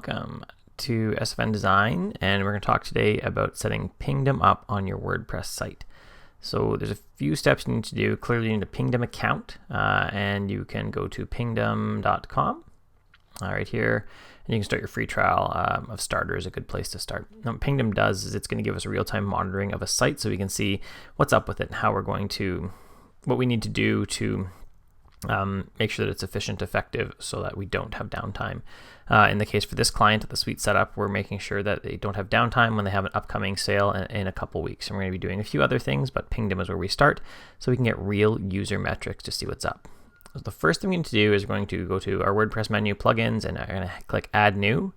Welcome to SFN Design, and we're going to talk today about setting Pingdom up on your WordPress site. So there's a few steps you need to do. Clearly you need a Pingdom account, and you can go to pingdom.com right here, and you can start your free trial of Starter is a good place to start. Now, what Pingdom does is it's going to give us a real-time monitoring of a site so we can see what's up with it and how we're going to, what we need to do to make sure that it's efficient, effective, so that we don't have downtime. In the case for this client, the suite setup, we're making sure that they don't have downtime when they have an upcoming sale in a couple weeks. And we're going to be doing a few other things, but Pingdom is where we start, so we can get real user metrics to see what's up. So the first thing we need to do is we're going to go to our WordPress menu, plugins, and I'm going to click Add New.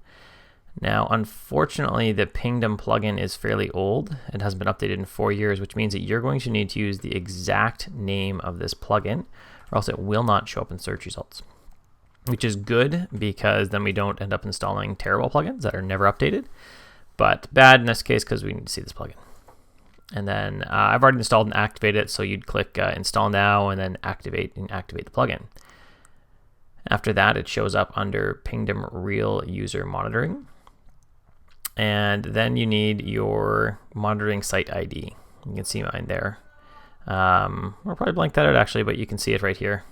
Now, unfortunately, the Pingdom plugin is fairly old. It hasn't been updated in 4 years, which means that you're going to need to use the exact name of this plugin, or else it will not show up in search results, which is good because then we don't end up installing terrible plugins that are never updated, but bad in this case because we need to see this plugin. And then I've already installed and activated it, so you'd click Install Now and then activate the plugin. After that, it shows up under Pingdom Real User Monitoring. And then you need your monitoring site ID. You can see mine there. We'll probably blank that out actually, but you can see it right here.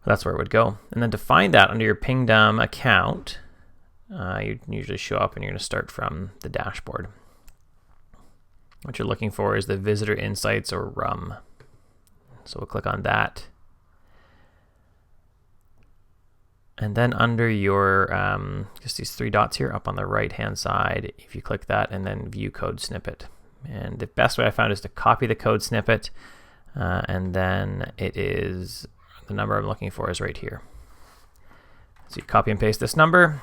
That's where it would go. And then to find that under your Pingdom account, you'd usually show up and you're going to start from the dashboard. What you're looking for is the Visitor Insights, or RUM. So we'll click on that. And then under your, just these three dots here up on the right hand side, if you click that and then View Code Snippet. And the best way I found is to copy the code snippet, and then it is, the number I'm looking for is right here. So you copy and paste this number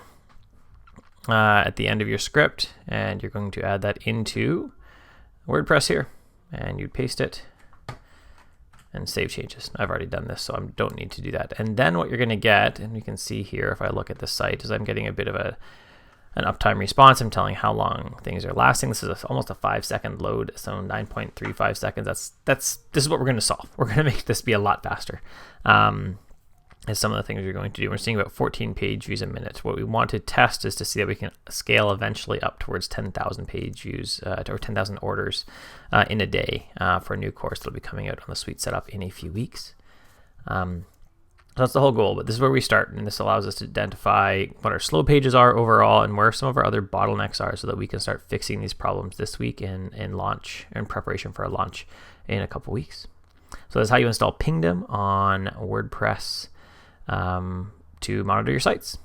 at the end of your script, and you're going to add that into WordPress here, and you paste it and save changes. I've already done this, so I don't need to do that. And then what you're going to get, and you can see here if I look at the site, is I'm getting a bit of an uptime response. I'm telling how long things are lasting. This is almost a 5-second load, so 9.35 seconds. This is what we're going to solve. We're going to make this be a lot faster. Is some of the things you're going to do. We're seeing about 14 page views a minute. What we want to test is to see that we can scale eventually up towards 10,000 page views or 10,000 orders in a day for a new course that'll be coming out on the suite setup in a few weeks. So that's the whole goal, but this is where we start, and this allows us to identify what our slow pages are overall and where some of our other bottlenecks are so that we can start fixing these problems this week in launch, in preparation for a launch in a couple weeks. So that's how you install Pingdom on WordPress to monitor your sites.